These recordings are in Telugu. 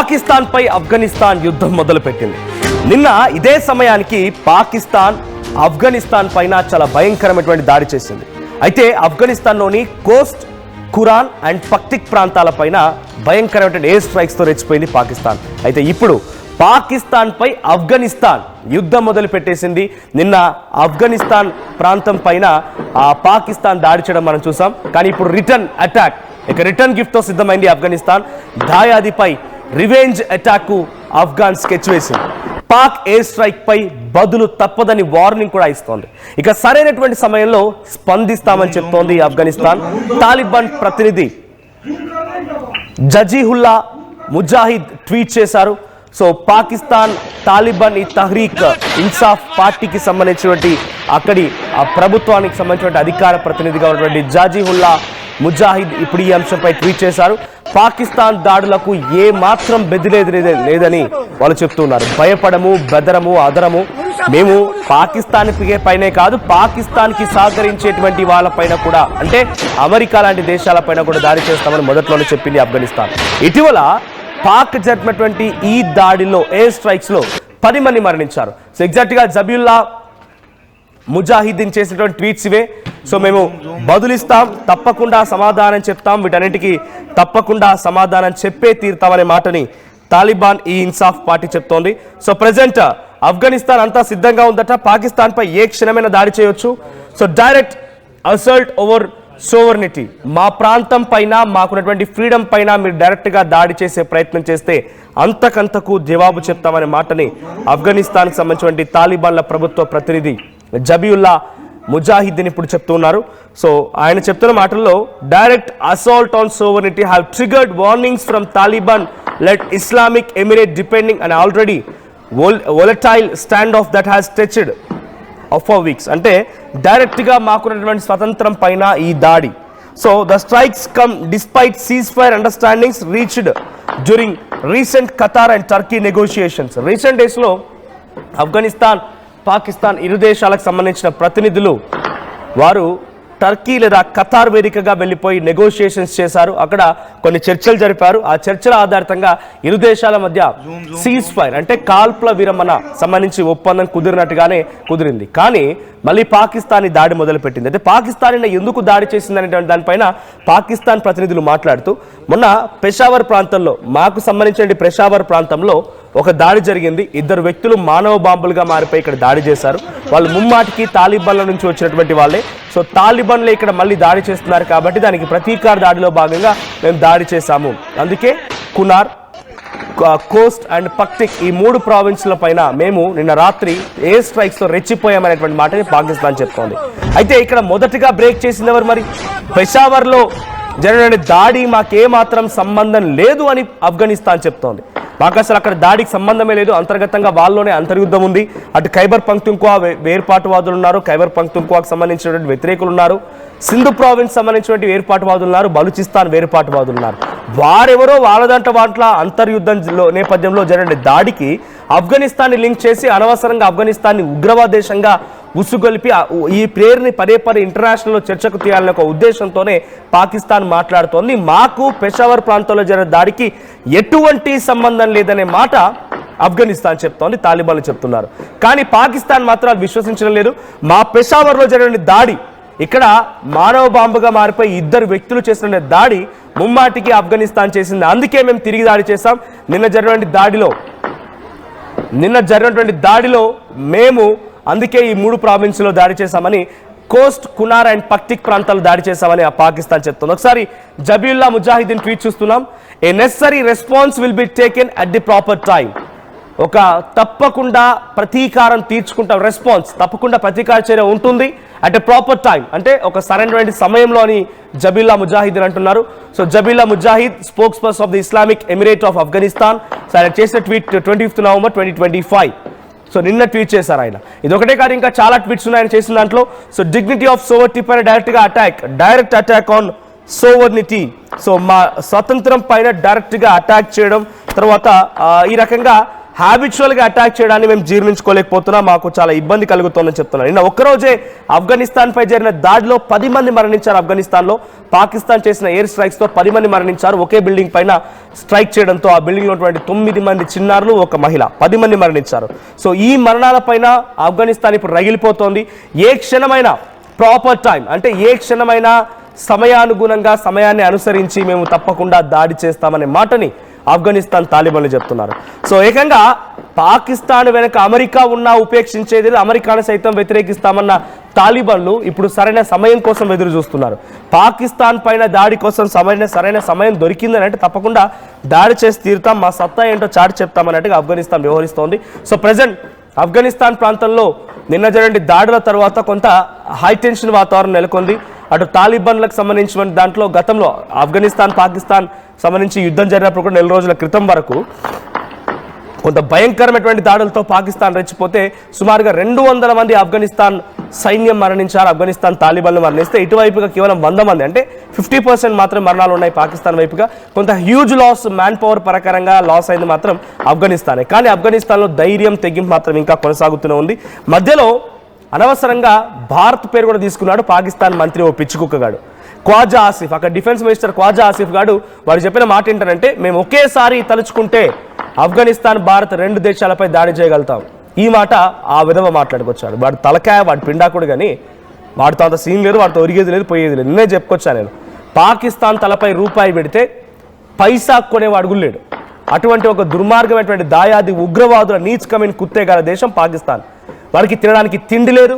పాకిస్తాన్ పై ఆఫ్ఘనిస్తాన్ యుద్ధం మొదలుపెట్టింది. నిన్న ఇదే సమయానికి పాకిస్తాన్ ఆఫ్ఘనిస్తాన్ పైన చాలా భయంకరమైనటువంటి దాడి చేసింది. అయితే ఆఫ్ఘనిస్తాన్లోని కోస్ట్, ఖురాన్ అండ్ పక్తిక్ ప్రాంతాలపైన భయంకరమైన ఎయిర్ స్ట్రైక్స్తో రెచ్చిపోయింది పాకిస్తాన్. అయితే ఇప్పుడు పాకిస్తాన్ పై ఆఫ్ఘనిస్తాన్ యుద్ధం మొదలు పెట్టేసింది. నిన్న ఆఫ్ఘనిస్తాన్ ప్రాంతం పైన పాకిస్తాన్ దాడి చేయడం మనం చూసాం. కానీ ఇప్పుడు రిటర్న్ అటాక్, ఇక రిటర్న్ గిఫ్ట్తో సిద్ధమైంది ఆఫ్ఘనిస్తాన్. దాయాదిపై రివెంజ్ అటాక్ కు ఆఫ్ఘాన్ స్కెచ్ వేసింది. పాక్ ఎయిర్ స్ట్రైక్ పై బదులు తప్పదని వార్నింగ్ కూడా ఇస్తోంది. ఇక సరైనటువంటి సమయంలో స్పందిస్తామని చెప్తోంది ఆఫ్ఘనిస్తాన్. తాలిబాన్ ప్రతినిధి జజీహుల్లా ముజాహిద్ ట్వీట్ చేశారు. సో పాకిస్తాన్ తాలిబాన్ ఈ తహ్రీక్ ఇన్సాఫ్ పార్టీకి సంబంధించినటువంటి అక్కడి ప్రభుత్వానికి సంబంధించిన అధికార ప్రతినిధిగా ఉన్నటువంటి జజీహుల్లా ముజాహిద్ ఇప్పుడు ఈ అంశంపై ట్వీట్ చేశారు. పాకిస్తాన్ దాడులకు ఏ మాత్రం బెదిరేది లేదని వాళ్ళు చెప్తున్నారు. భయపడము, బెదరము, అదరము. మేము పాకిస్తాన్ పైనే కాదు, పాకిస్తాన్కి సహకరించేటువంటి వాళ్ళపైన కూడా, అంటే అమెరికా లాంటి దేశాలపైన కూడా దాడి చేస్తామని మొదట్లోనే చెప్పింది ఆఫ్ఘనిస్తాన్. ఇటీవల పాక్ జరిపినటువంటి ఈ దాడిలో, ఎయిర్ స్ట్రైక్స్ లో 10 మంది మరణించారు. సో ఎగ్జాక్ట్ గా జబీయుల్లా ముజాహిద్దీన్ చేసినటువంటి ట్వీట్స్ ఇవే. సో మేము బదులిస్తాం, తప్పకుండా సమాధానం చెప్తాం, వీటన్నిటికీ తప్పకుండా సమాధానం చెప్పే తీరుతామనే మాటని తాలిబాన్ ఈ ఇన్సాఫ్ పార్టీ చెప్తోంది. సో ప్రెసెంట్ ఆఫ్ఘనిస్తాన్ అంతా సిద్ధంగా ఉందట. పాకిస్తాన్ పై ఏ క్షణమైన దాడి చేయొచ్చు. So direct assault over sovereignty, మా ప్రాంతం పైన, మాకున్నటువంటి ఫ్రీడమ్ పైన మీరు డైరెక్ట్గా దాడి చేసే ప్రయత్నం చేస్తే అంతకంతకు జవాబు చెప్తామనే మాటని ఆఫ్ఘనిస్తాన్కి సంబంధించినటువంటి తాలిబాన్ల ప్రభుత్వ ప్రతినిధి జబీయుల్లా ముజాహిద్దీన్ ఇప్పుడు చెప్తున్నారు. సో ఆయన చెప్తున్న మాటల్లో, direct assault on sovereignty have triggered warnings from Taliban let Islamic emirate depending and already volatile stand of that has touched for weeks. అంటే డైరెక్ట్గా మాకున్నటువంటి స్వతంత్రం పైన ఈ దాడి. So the strikes come despite cease fire understandings reached during recent Qatar and Turkey negotiations. Recent డేస్లో ఆఫ్ఘనిస్తాన్, పాకిస్తాన్ ఇరు దేశాలకు సంబంధించిన ప్రతినిధులు వారు టర్కీ లేదా ఖతార్ వేదికగా వెళ్ళిపోయి నెగోషియేషన్స్ చేశారు. అక్కడ కొన్ని చర్చలు జరిపారు. ఆ చర్చల ఆధారితంగా ఇరు దేశాల మధ్య సీజ్ ఫైర్, అంటే కాల్పుల విరమణ సంబంధించి ఒప్పందం కుదిరినట్టుగానే కుదిరింది. కానీ మళ్ళీ పాకిస్తాన్ దాడి మొదలుపెట్టింది. అయితే పాకిస్తాన్ ఎందుకు దాడి చేసిందనే దానిపైన పాకిస్తాన్ ప్రతినిధులు మాట్లాడుతూ, మొన్న పెషావర్ ప్రాంతంలో, మాకు సంబంధించిన పెషావర్ ప్రాంతంలో ఒక దాడి జరిగింది. 2 వ్యక్తులు మానవ బాంబులుగా మారిపోయి ఇక్కడ దాడి చేశారు. వాళ్ళు ముమ్మాటికి తాలిబాన్ల నుంచి వచ్చినటువంటి వాళ్ళే. సో తాలిబాన్లే ఇక్కడ మళ్ళీ దాడి చేస్తున్నారు కాబట్టి దానికి ప్రతీకార దాడిలో భాగంగా మేము దాడి చేశాము. అందుకే కునార్, కోస్ట్ అండ్ పక్తిక్ ఈ 3 ప్రావిన్స్ల పైన మేము నిన్న రాత్రి ఎయిర్ స్ట్రైక్స్ తో రెచ్చిపోయామనేటువంటి మాటని పాకిస్తాన్ చెప్తోంది. అయితే ఇక్కడ మొదటిగా బ్రేక్ చేసింది ఎవరు? మరి పెషావర్ లో జరిగిన దాడి మాకేమాత్రం సంబంధం లేదు అని ఆఫ్ఘనిస్తాన్ చెప్తోంది. మాకు అసలు అక్కడ దాడికి సంబంధమే లేదు, అంతర్గతంగా వాళ్ళలోనే అంతర్యుద్ధం ఉంది. అటు ఖైబర్ పఖ్తూన్ఖ్వా వేర్పాటువాదులు ఉన్నారు, ఖైబర్ పఖ్తూన్ఖ్వాకు సంబంధించినటువంటి వ్యతిరేకులు ఉన్నారు, సింధు ప్రావిన్స్ సంబంధించినటువంటి వేర్పాటువాదులు ఉన్నారు, బలూచిస్తాన్ వేర్పాటువాదులు ఉన్నారు. వారెవరో వాళ్ళ అంతర్యుద్ధం నేపథ్యంలో జరిగిన దాడికి ఆఫ్ఘనిస్తాన్ని లింక్ చేసి అనవసరంగా ఆఫ్ఘనిస్తాన్ని ఉగ్రవాద దేశంగా ఉసుగొలిపి ఈ ప్రేరుని పదే ఇంటర్నేషనల్లో చర్చకు తీయాలనే ఒక ఉద్దేశంతోనే పాకిస్తాన్ మాట్లాడుతోంది. మాకు పెషావర్ ప్రాంతంలో జరిగిన దాడికి ఎటువంటి సంబంధం లేదనే మాట ఆఫ్ఘనిస్తాన్ చెప్తోంది, తాలిబాన్లు చెప్తున్నారు. కానీ పాకిస్తాన్ మాత్రం విశ్వసించడం లేదు. మా పెషావర్లో జరిగిన దాడి, ఇక్కడ మానవ బాంబుగా మారిపోయి 2 వ్యక్తులు చేసిన దాడి ముమ్మాటికి ఆఫ్ఘనిస్తాన్ చేసింది, అందుకే మేము తిరిగి దాడి చేశాం. నిన్న జరిగినటువంటి దాడిలో మేము అందుకే ఈ 3 ప్రావిన్స్లో దాడి చేశామని, కోస్ట్, కునార్ అండ్ పక్తిక్ ప్రాంతాలు దాడి చేశామని పాకిస్తాన్ చెప్తుంది. ఒకసారి జబీయుల్లా ముజాహిద్దీన్ ట్వీట్ చూస్తున్నాం. A necessary response will be taken at the proper time. ఒక తప్పకుండా ప్రతీకారం తీర్చుకుంటాం, రెస్పాన్స్ తప్పకుండా ప్రతీకార చర్య ఉంటుంది అట్ ఎ ప్రాపర్ టైం, అంటే ఒక సరైనటువంటి సమయంలో అని జబీయుల్లా ముజాహిద్దీన్ అంటున్నారు. So Zabihullah Mujahid, spokesperson of the Islamic Emirate of Afghanistan. So ఆయన చేసిన ట్వీట్ 25 నవంబర్ 2025. సో నిన్న ట్వీట్ చేశారు ఆయన. ఇది ఒకటే కాదు, ఇంకా చాలా ట్వీట్స్ ఉన్నాయి ఆయన చేసిన దాంట్లో. సో డిగ్నిటీ ఆఫ్ సోవర్నిటీ పైన direct attack on sovereignty. So మా స్వతంత్రం పైన డైరెక్ట్గా అటాక్ చేయడం, తర్వాత ఈ రకంగా హ్యాబిచువల్గా అటాక్ చేయడాన్ని మేము జీర్ణించుకోలేకపోతున్నాం, మాకు చాలా ఇబ్బంది కలుగుతుందని చెప్తున్నారు. నిన్న ఒక్కరోజే ఆఫ్ఘనిస్తాన్పై జరిగిన దాడిలో 10 మంది మరణించారు. ఆఫ్ఘనిస్తాన్లో పాకిస్తాన్ చేసిన ఎయిర్ స్ట్రైక్స్తో 10 మంది మరణించారు. ఒకే బిల్డింగ్ పైన స్ట్రైక్ చేయడంతో ఆ బిల్డింగ్లో ఉన్నటువంటి 9 మంది చిన్నారులు, ఒక మహిళ, 10 మంది మరణించారు. సో ఈ మరణాలపైన ఆఫ్ఘనిస్తాన్ ఇప్పుడు రగిలిపోతోంది. ఏ క్షణమైన ప్రాపర్ టైం అంటే ఏ క్షణమైన సమయానుగుణంగా సమయాన్ని అనుసరించి మేము తప్పకుండా దాడి చేస్తామనే మాటని ఆఫ్ఘనిస్తాన్ తాలిబాన్లు చెప్తున్నారు. సో ఏకంగా పాకిస్తాన్ వెనక అమెరికా ఉన్నా ఉపేక్షించేది, అమెరికాను సైతం వ్యతిరేకిస్తామన్న తాలిబాన్లు ఇప్పుడు సరైన సమయం కోసం ఎదురు చూస్తున్నారు. పాకిస్తాన్ పైన దాడి కోసం సరైన సమయం దొరికిందని అంటే తప్పకుండా దాడి చేసి తీరుతాం, మా సత్తా ఏంటో చాటి చెప్తామన్నట్టుగా ఆఫ్ఘనిస్తాన్ వ్యవహరిస్తోంది. సో ప్రజెంట్ ఆఫ్ఘనిస్తాన్ ప్రాంతంలో నిన్న జరిగిన దాడుల తర్వాత కొంత హైటెన్షన్ వాతావరణం నెలకొంది. అటు తాలిబాన్లకు సంబంధించిన దాంట్లో గతంలో ఆఫ్ఘనిస్తాన్ పాకిస్తాన్ సంబంధించి యుద్ధం జరిగినప్పుడు కూడా 4 రోజుల క్రితం వరకు కొంత భయంకరమైనటువంటి దాడులతో పాకిస్తాన్ రెచ్చిపోతే సుమారుగా 200 మంది ఆఫ్ఘనిస్తాన్ సైన్యం మరణించారు. ఆఫ్ఘనిస్తాన్ తాలిబాన్లు మరణిస్తే ఇటువైపుగా కేవలం 100 మంది అంటే 50% మాత్రమే మరణాలు ఉన్నాయి. పాకిస్తాన్ వైపుగా కొంత హ్యూజ్ లాస్, మ్యాన్ పవర్ ప్రకారంగా లాస్ అయింది మాత్రం ఆఫ్ఘనిస్తానే. కానీ ఆఫ్ఘనిస్తాన్లో ధైర్యం, తెగింపు మాత్రం ఇంకా కొనసాగుతూనే ఉంది. మధ్యలో అనవసరంగా భారత్ పేరు కూడా తీసుకున్నాడు పాకిస్తాన్ మంత్రి, ఓ పిచ్చుకుక్కగాడు ఖ్వాజా ఆసిఫ్. అక్కడ డిఫెన్స్ మినిస్టర్ ఖ్వాజా ఆసిఫ్ గాడు వాడు చెప్పిన మాట ఏంటంటే, మేము ఒకేసారి తలుచుకుంటే ఆఫ్ఘనిస్తాన్, భారత్ 2 దేశాలపై దాడి చేయగలుగుతాం. ఈ మాట ఆ విధంగా మాట్లాడుకొచ్చాడు. వాడు తలకాయ, వాడు పిండాకుడు, కానీ వాడితో అంత సీన్ లేదు, వాడితో ఒరిగేది లేదు, పోయేది లేదు. నిన్నే చెప్పుకొచ్చాను నేను, పాకిస్తాన్ తలపై రూపాయి పెడితే పైసా కొనేవాడు కూడా లేడు. అటువంటి ఒక దుర్మార్గమైనటువంటి దాయాది ఉగ్రవాదుల నీచకమైన కుత్తే గల దేశం పాకిస్తాన్. వారికి తినడానికి తిండి లేదు,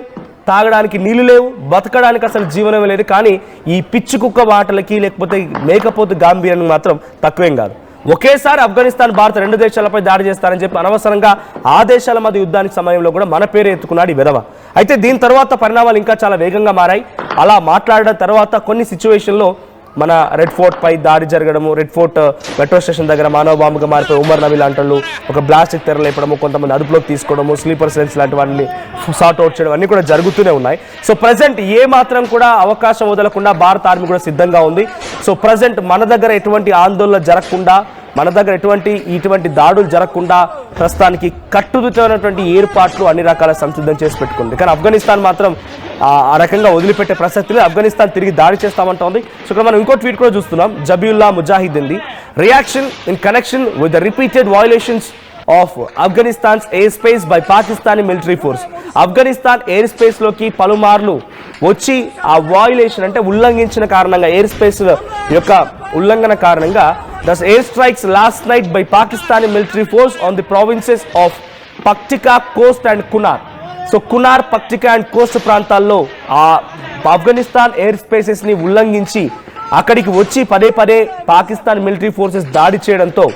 తాగడానికి నీళ్లు లేవు, బతకడానికి అసలు జీవనమే లేదు. కానీ ఈ పిచ్చి కుక్క మాటలకి లేకపోతే మేకపోతు గాంభీర్యానికి మాత్రం తక్కువేం కాదు. ఒకేసారి ఆఫ్ఘనిస్తాన్, భారత్ 2 దేశాలపై దాడి చేస్తారని చెప్పి అనవసరంగా ఆ దేశాల మధ్య యుద్ధానికి సమయంలో కూడా మన పేరు ఎత్తుకున్నాడు ఈ విధవ. అయితే దీని తర్వాత పరిణామాలు ఇంకా చాలా వేగంగా మారాయి. అలా మాట్లాడడం తర్వాత కొన్ని సిచ్యువేషన్లో మన రెడ్ ఫోర్ట్ పై దాడి జరగడము, రెడ్ ఫోర్ట్ మెట్రో స్టేషన్ దగ్గర మానవ బాంబుగా మారిపోయి ఉమర్ నబీ లాంటి ఒక ప్లాస్టిక్ తెరలేపడము, కొంతమంది అదుపులోకి తీసుకోవడము, స్లీపర్ సెల్స్ లాంటి వాటిని సార్ట్ అవుట్ చేయడం అన్నీ కూడా జరుగుతూనే ఉన్నాయి. సో ప్రజెంట్ ఏ మాత్రం కూడా అవకాశం వదలకుండా భారత ఆర్మీ కూడా సిద్ధంగా ఉంది. సో ప్రజెంట్ మన దగ్గర ఎటువంటి ఆందోళన జరగకుండా, మన దగ్గర ఇటువంటి దాడులు జరగకుండా ప్రస్తుతానికి కట్టుదిట్టమైనటువంటి ఏర్పాట్లు అన్ని రకాల సంసిద్ధం చేసి పెట్టుకుంది. కానీ ఆఫ్ఘనిస్తాన్ మాత్రం ఆ రకంగా వదిలిపెట్టే ప్రసక్తిలో ఆఫ్ఘనిస్తాన్ తిరిగి దాడి చేస్తామంటోంది. సో ఇక్కడ మనం ఇంకో ట్వీట్ కూడా చూస్తున్నాం. Zabihullah Mujahideen reaction in connection with the repeated violations of Afghanistan's airspace by Pakistani military force. Afghanistan airspace లోకి పలుమార్లు వచ్చి ఆ వయలేషన్ అంటే ఉల్లంఘించిన కారణంగా, ఎయిర్ స్పేస్ యొక్క ఉల్లంఘన కారణంగా the air strikes last night by Pakistani military force on the provinces of Paktika, Khost and Kunar. So Kunar, Paktika and Khost ప్రాంతాల్లో ఆఫ్ఘనిస్తాన్ ఎయిర్ స్పేసెస్ ని ఉల్లంఘించి అక్కడికి వచ్చి పదే పాకిస్తాన్ మిలిటరీ ఫోర్సెస్ దాడి చేయడంతో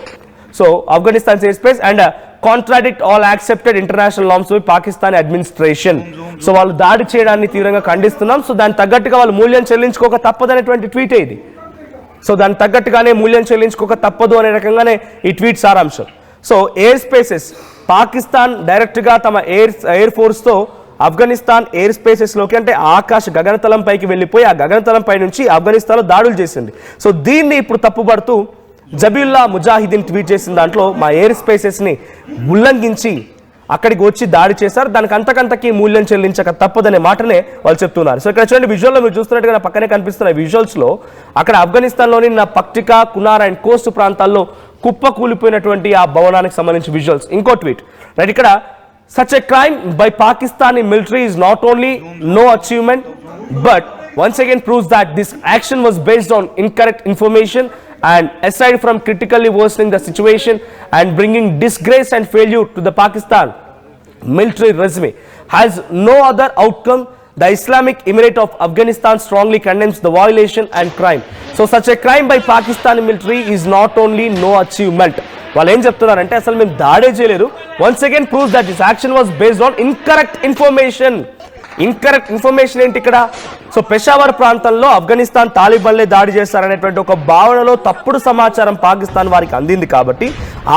so Afghanistan air space and contradict all accepted international norms by Pakistan administration. So వాళ్ళు దాడి చేయడాన్ని తీవ్రంగా ఖండిస్తున్నాం. సో దానికి తగ్గట్టుగా వాళ్ళు మూల్యం చెల్లించుకోక తప్పదనేటువంటి ట్వీట్ ఇది. సో దానికి తగ్గట్టుగానే మూల్యం చెల్లించుకోక తప్పదు అనే రకంగానే ఈ ట్వీట్ సారాంశం. సో ఎయిర్ స్పేసెస్ పాకిస్తాన్ డైరెక్ట్గా తమ ఎయిర్ ఫోర్స్తో ఆఫ్ఘనిస్తాన్ ఎయిర్ స్పేసెస్లోకి అంటే గగనతలం పైకి వెళ్ళిపోయి ఆ గగనతలం పై నుంచి ఆఫ్ఘనిస్తాన్లో దాడులు చేసింది. సో దీన్ని ఇప్పుడు తప్పుపడుతూ జబీయుల్లా ముజాహిద్దీన్ ట్వీట్ చేసిన దాంట్లో మా ఎయిర్ స్పేసెస్ని ఉల్లంఘించి అక్కడికి వచ్చి దాడి చేశారు, దానికి అంతకంతకి మూల్యం చెల్లించక తప్పదనే మాటనే వాళ్ళు చెప్తున్నారు. సో ఇక్కడ చూడండి, విజువల్లో మీరు చూస్తున్నట్టుగా పక్కనే కనిపిస్తున్న విజువల్స్లో అక్కడ ఆఫ్ఘనిస్తాన్లోని పక్టికా, కునార్ అండ్ కోస్ట్ ప్రాంతాల్లో కుప్ప కూలిపోయినటువంటి ఆ భవనానికి సంబంధించి విజువల్స్. ఇంకో ట్వీట్ రైట్ ఇక్కడ, such a crime by Pakistani military is not only no achievement but once again proves that this action was based on incorrect information and aside from critically worsening the situation and bringing disgrace and failure to the Pakistan military resume has no other outcome. The Islamic Emirate of Afghanistan strongly condemns the violation and crime. So such a crime by Pakistani military is not only no achievement. వాళ్ళు ఏం చెప్తున్నారంటే అసలు మేము దాడే చేయలేదు. Once again proves that this action was based on incorrect information. Incorrect information ఏంటి ఇక్కడ? సో పెషావర్ ప్రాంతంలో ఆఫ్ఘనిస్తాన్ తాలిబాన్లే దాడి చేస్తారనేటువంటి ఒక భావనలో తప్పుడు సమాచారం పాకిస్తాన్ వారికి అందింది కాబట్టి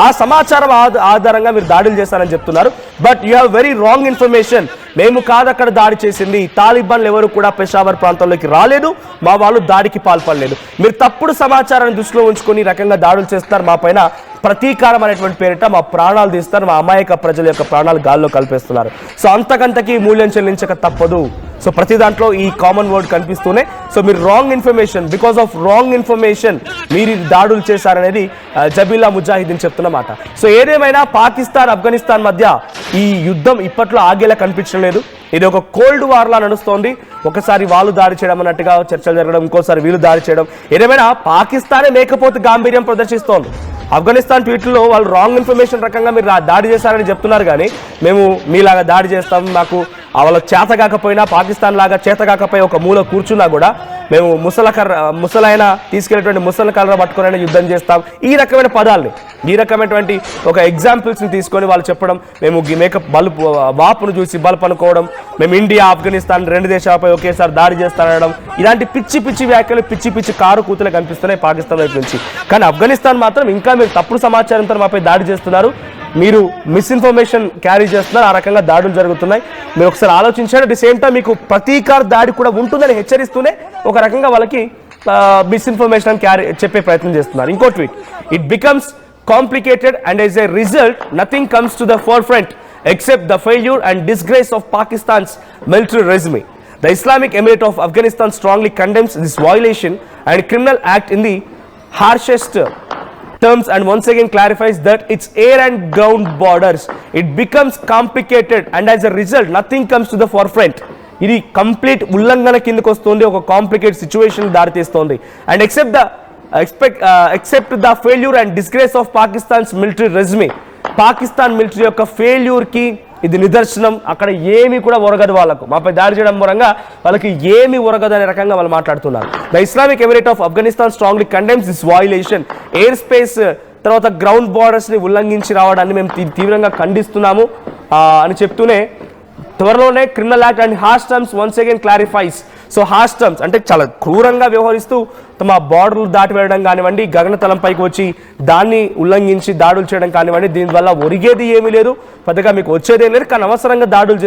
ఆ సమాచారం ఆధారంగా మీరు దాడులు చేస్తారని చెప్తున్నారు. But you have very wrong information. మేము కాదు అక్కడ దాడి చేసింది, తాలిబాన్లు ఎవరు కూడా పెషావర్ ప్రాంతంలోకి రాలేదు, మా వాళ్ళు దాడికి పాల్పడలేదు. మీరు తప్పుడు సమాచారాన్ని దృష్టిలో ఉంచుకొని రకంగా దాడులు చేస్తారు, మా పైన ప్రతీకారం అనేటువంటి పేరిట మా ప్రాణాలు తీస్తారు, మా అమాయక ప్రజల యొక్క ప్రాణాలు గాల్లో కల్పిస్తున్నారు. సో అంతకంతకీ మూల్యం చెల్లించక తప్పదు. సో ప్రతి దాంట్లో ఈ కామన్ వర్డ్ కనిపిస్తూనే సో మీరు wrong information, because of wrong information మీరు దాడులు చేశారనేది జబీలా ముజాహిదీన్ చెప్తున్నమాట. సో ఏదేమైనా పాకిస్తాన్ ఆఫ్ఘనిస్తాన్ మధ్య ఈ యుద్ధం ఇప్పట్లో ఆగేలా కనిపించడం లేదు. ఇది ఒక కోల్డ్ వార్ లా నడుస్తోంది. ఒకసారి వాళ్ళు దాడి చేయడం అన్నట్టుగా చర్చలు జరగడం, ఇంకోసారి వీళ్ళు దాడి చేయడం. ఏదేమైనా పాకిస్తానే మేకపోతే గాంభీర్యం ప్రదర్శిస్తోంది. ఆఫ్ఘనిస్తాన్ ట్వీట్లో వాళ్ళు రాంగ్ ఇన్ఫర్మేషన్ రకంగా మీరు దాడి చేశారని చెప్తున్నారు, కానీ మేము మీలాగా దాడి చేస్తాం, మాకు వాళ్ళ చేత కాకపోయినా పాకిస్తాన్ లాగా చేత కాకపోయి ఒక మూల కూర్చున్నా కూడా మేము ముసలైన తీసుకెళ్ళేటువంటి ముసల కర్ర పట్టుకుని యుద్ధం చేస్తాం. ఈ రకమైన పదాలని, ఈ రకమైనటువంటి ఒక ఎగ్జాంపుల్స్ని తీసుకొని వాళ్ళు చెప్పడం, మేము మేకప్ బల్బు వాపును చూసి బల్బ్ అనుకోవడం, మేము ఇండియా ఆఫ్ఘనిస్తాన్ 2 దేశాలపై ఒకేసారి దాడి చేస్తానడం, ఇలాంటి పిచ్చి పిచ్చి వ్యాఖ్యలు, పిచ్చి పిచ్చి కారు కూతులు కనిపిస్తున్నాయి పాకిస్తాన్ వైపు నుంచి. కానీ ఆఫ్ఘనిస్తాన్ మాత్రం ఇంకా మీరు తప్పుడు సమాచారంతో మాపై దాడి చేస్తున్నారు, మీరు మిస్ఇన్ఫర్మేషన్ క్యారీ చేస్తున్నారు, ఆ రకంగా దాడులు జరుగుతున్నాయి. మీరు ఒకసారి ఆలోచించారు. అట్ ది సేమ్ టైం మీకు ప్రతీకార దాడి కూడా ఉంటుందని హెచ్చరిస్తూనే ఒక రకంగా వాళ్ళకి మిస్ఇన్ఫర్మేషన్ క్యారీ చెప్పే ప్రయత్నం చేస్తున్నారు. ఇంకో tweet, it becomes complicated and as a result nothing comes to the four front except the failure and disgrace of Pakistan's military resume. The Islamic Emirate of Afghanistan strongly condemns this violation and criminal act in the harshest terms and once again clarifies that its air and ground borders it becomes complicated and as a result nothing comes to the forefront. ఇది కంప్లీట్ ఉల్లంఘన కిందకు వస్తుంది, ఒక కాంప్లికేట్ సిచ్యువేషన్ దారితీస్తోంది. And except the failure and disgrace of Pakistan's military resume, Pakistan military యొక్క ఫెయిల్యూర్కి ఇది నిదర్శనం. అక్కడ ఏమి కూడా ఒరగదు, వాళ్ళకు మాపై దాడి చేయడం మూలంగా వాళ్ళకి ఏమి ఒరగదు అనే రకంగా వాళ్ళు మాట్లాడుతున్నారు. The Islamic Emirate of Afghanistan strongly condemns this violation. Air space తర్వాత గ్రౌండ్ బార్డర్స్ని ఉల్లంఘించి రావడాన్ని మేము తీవ్రంగా ఖండిస్తున్నాము అని చెప్తూనే త్వరలోనే criminal act and harsh terms once again clarifies. So harsh terms అంటే చాలా క్రూరంగా వ్యవహరిస్తూ తమ బార్డర్లు దాటి వెళ్ళడం కానివ్వండి, గగనతలంపైకి వచ్చి దాన్ని ఉల్లంఘించి దాడులు చేయడం కానివ్వండి, దీనివల్ల ఒరిగేది ఏమీ లేదు, పెద్దగా మీకు వచ్చేదేం లేదు, కానీ అవసరంగా దాడులు